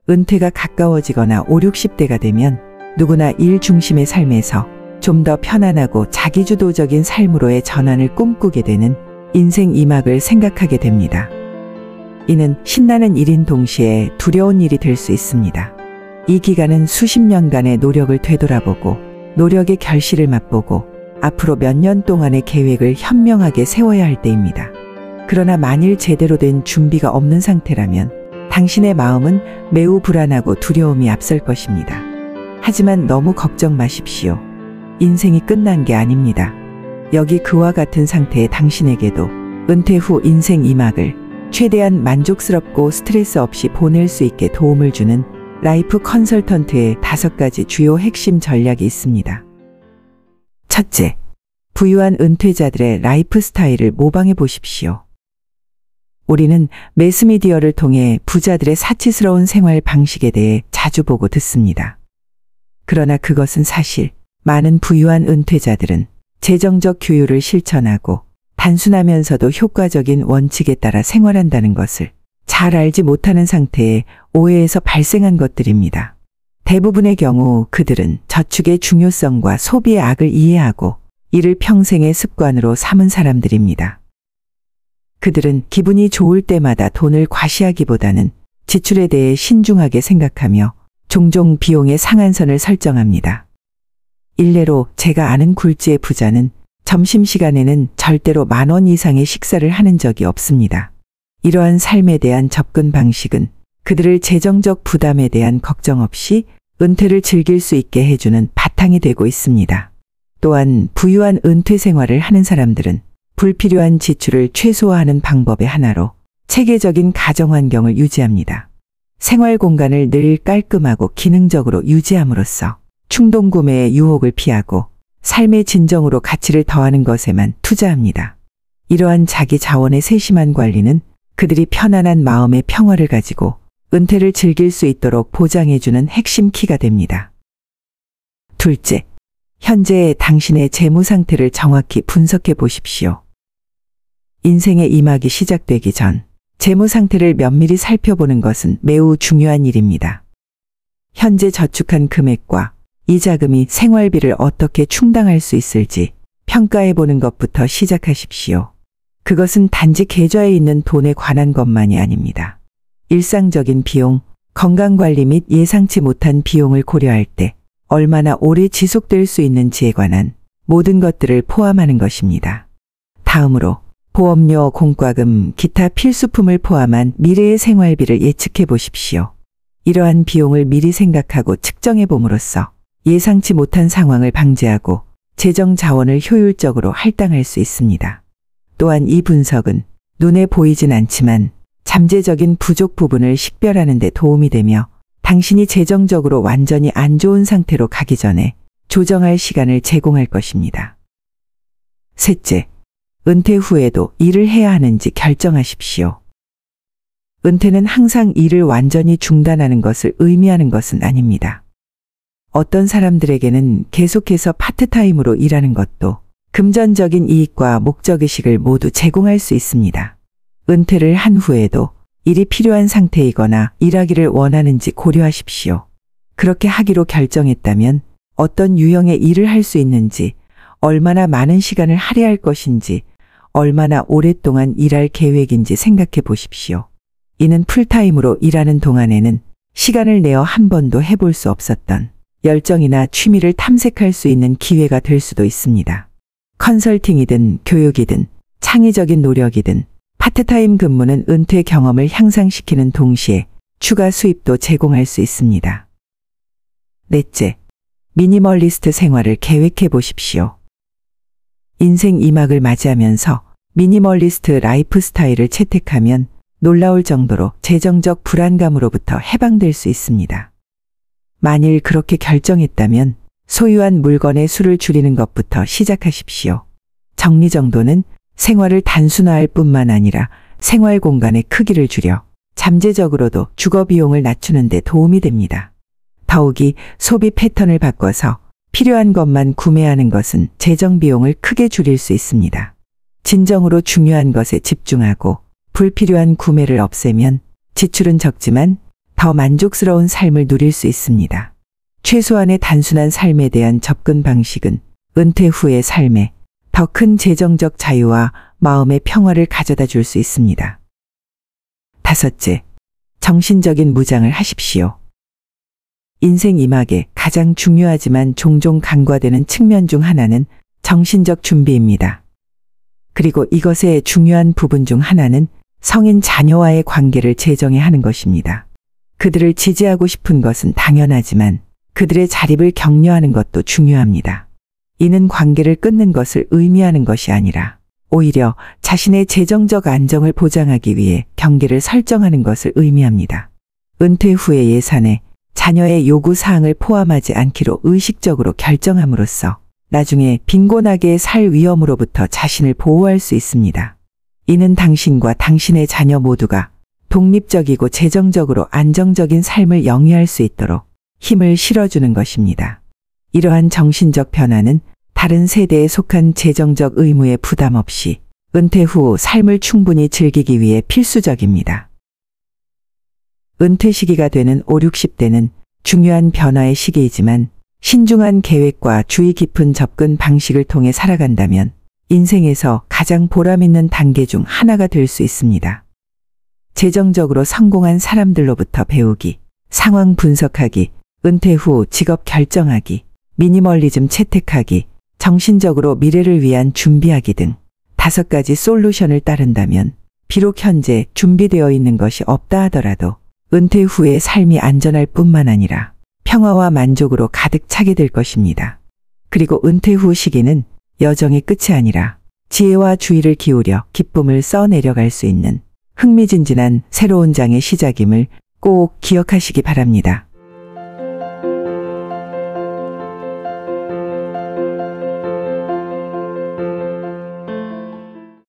은퇴가 가까워지거나 5, 60대가 되면 누구나 일 중심의 삶에서 좀 더 편안하고 자기주도적인 삶으로의 전환을 꿈꾸게 되는 인생 2막을 생각하게 됩니다. 이는 신나는 일인 동시에 두려운 일이 될 수 있습니다. 이 기간은 수십 년간의 노력을 되돌아보고 노력의 결실을 맛보고 앞으로 몇 년 동안의 계획을 현명하게 세워야 할 때입니다. 그러나 만일 제대로 된 준비가 없는 상태라면 당신의 마음은 매우 불안하고 두려움이 앞설 것입니다. 하지만 너무 걱정 마십시오. 인생이 끝난 게 아닙니다. 여기 그와 같은 상태의 당신에게도 은퇴 후 인생 2막을 최대한 만족스럽고 스트레스 없이 보낼 수 있게 도움을 주는 라이프 컨설턴트의 5가지 주요 핵심 전략이 있습니다. 첫째, 부유한 은퇴자들의 라이프 스타일을 모방해 보십시오. 우리는 매스미디어를 통해 부자들의 사치스러운 생활 방식에 대해 자주 보고 듣습니다. 그러나 그것은 사실 많은 부유한 은퇴자들은 재정적 규율을 실천하고 단순하면서도 효과적인 원칙에 따라 생활한다는 것을 잘 알지 못하는 상태의 오해에서 발생한 것들입니다. 대부분의 경우 그들은 저축의 중요성과 소비의 악을 이해하고 이를 평생의 습관으로 삼은 사람들입니다. 그들은 기분이 좋을 때마다 돈을 과시하기보다는 지출에 대해 신중하게 생각하며 종종 비용의 상한선을 설정합니다. 일례로 제가 아는 굴지의 부자는 점심시간에는 절대로 10,000원 이상의 식사를 하는 적이 없습니다. 이러한 삶에 대한 접근 방식은 그들을 재정적 부담에 대한 걱정 없이 은퇴를 즐길 수 있게 해주는 바탕이 되고 있습니다. 또한 부유한 은퇴 생활을 하는 사람들은 불필요한 지출을 최소화하는 방법의 하나로 체계적인 가정 환경을 유지합니다. 생활 공간을 늘 깔끔하고 기능적으로 유지함으로써 충동 구매의 유혹을 피하고 삶의 진정으로 가치를 더하는 것에만 투자합니다. 이러한 자기 자원의 세심한 관리는 그들이 편안한 마음의 평화를 가지고 은퇴를 즐길 수 있도록 보장해주는 핵심 키가 됩니다. 둘째, 현재 당신의 재무 상태를 정확히 분석해 보십시오. 인생의 2막이 시작되기 전 재무 상태를 면밀히 살펴보는 것은 매우 중요한 일입니다. 현재 저축한 금액과 이자금이 생활비를 어떻게 충당할 수 있을지 평가해 보는 것부터 시작하십시오. 그것은 단지 계좌에 있는 돈에 관한 것만이 아닙니다. 일상적인 비용, 건강관리 및 예상치 못한 비용을 고려할 때 얼마나 오래 지속될 수 있는지에 관한 모든 것들을 포함하는 것입니다. 다음으로 보험료, 공과금, 기타 필수품을 포함한 미래의 생활비를 예측해 보십시오. 이러한 비용을 미리 생각하고 측정해 봄으로써 예상치 못한 상황을 방지하고 재정 자원을 효율적으로 할당할 수 있습니다. 또한 이 분석은 눈에 보이진 않지만 잠재적인 부족 부분을 식별하는 데 도움이 되며 당신이 재정적으로 완전히 안 좋은 상태로 가기 전에 조정할 시간을 제공할 것입니다. 셋째, 은퇴 후에도 일을 해야 하는지 결정하십시오. 은퇴는 항상 일을 완전히 중단하는 것을 의미하는 것은 아닙니다. 어떤 사람들에게는 계속해서 파트타임으로 일하는 것도 금전적인 이익과 목적의식을 모두 제공할 수 있습니다. 은퇴를 한 후에도 일이 필요한 상태이거나 일하기를 원하는지 고려하십시오. 그렇게 하기로 결정했다면 어떤 유형의 일을 할 수 있는지, 얼마나 많은 시간을 할애할 것인지, 얼마나 오랫동안 일할 계획인지 생각해 보십시오. 이는 풀타임으로 일하는 동안에는 시간을 내어 한 번도 해볼 수 없었던 열정이나 취미를 탐색할 수 있는 기회가 될 수도 있습니다. 컨설팅이든 교육이든 창의적인 노력이든 파트타임 근무는 은퇴 경험을 향상시키는 동시에 추가 수입도 제공할 수 있습니다. 넷째, 미니멀리스트 생활을 계획해 보십시오. 인생 2막을 맞이하면서 미니멀리스트 라이프 스타일을 채택하면 놀라울 정도로 재정적 불안감으로부터 해방될 수 있습니다. 만일 그렇게 결정했다면 소유한 물건의 수를 줄이는 것부터 시작하십시오. 정리정돈은 생활을 단순화할 뿐만 아니라 생활 공간의 크기를 줄여 잠재적으로도 주거 비용을 낮추는 데 도움이 됩니다. 더욱이 소비 패턴을 바꿔서 필요한 것만 구매하는 것은 재정 비용을 크게 줄일 수 있습니다. 진정으로 중요한 것에 집중하고 불필요한 구매를 없애면 지출은 적지만 더 만족스러운 삶을 누릴 수 있습니다. 최소한의 단순한 삶에 대한 접근 방식은 은퇴 후의 삶에 더 큰 재정적 자유와 마음의 평화를 가져다 줄 수 있습니다. 다섯째, 정신적인 무장을 하십시오. 인생 이막에 가장 중요하지만 종종 간과되는 측면 중 하나는 정신적 준비입니다. 그리고 이것의 중요한 부분 중 하나는 성인 자녀와의 관계를 재정해 하는 것입니다. 그들을 지지하고 싶은 것은 당연하지만 그들의 자립을 격려하는 것도 중요합니다. 이는 관계를 끊는 것을 의미하는 것이 아니라 오히려 자신의 재정적 안정을 보장하기 위해 경계를 설정하는 것을 의미합니다. 은퇴 후의 예산에 자녀의 요구 사항을 포함하지 않기로 의식적으로 결정함으로써 나중에 빈곤하게 살 위험으로부터 자신을 보호할 수 있습니다. 이는 당신과 당신의 자녀 모두가 독립적이고 재정적으로 안정적인 삶을 영위할 수 있도록 힘을 실어주는 것입니다. 이러한 정신적 변화는 다른 세대에 속한 재정적 의무에 부담 없이 은퇴 후 삶을 충분히 즐기기 위해 필수적입니다. 은퇴 시기가 되는 5, 60대는 중요한 변화의 시기이지만 신중한 계획과 주의 깊은 접근 방식을 통해 살아간다면 인생에서 가장 보람있는 단계 중 하나가 될 수 있습니다. 재정적으로 성공한 사람들로부터 배우기, 상황 분석하기, 은퇴 후 직업 결정하기, 미니멀리즘 채택하기, 정신적으로 미래를 위한 준비하기 등 5가지 솔루션을 따른다면 비록 현재 준비되어 있는 것이 없다 하더라도 은퇴 후의 삶이 안전할 뿐만 아니라 평화와 만족으로 가득 차게 될 것입니다. 그리고 은퇴 후 시기는 여정의 끝이 아니라 지혜와 주의를 기울여 기쁨을 써내려갈 수 있는 흥미진진한 새로운 장의 시작임을 꼭 기억하시기 바랍니다.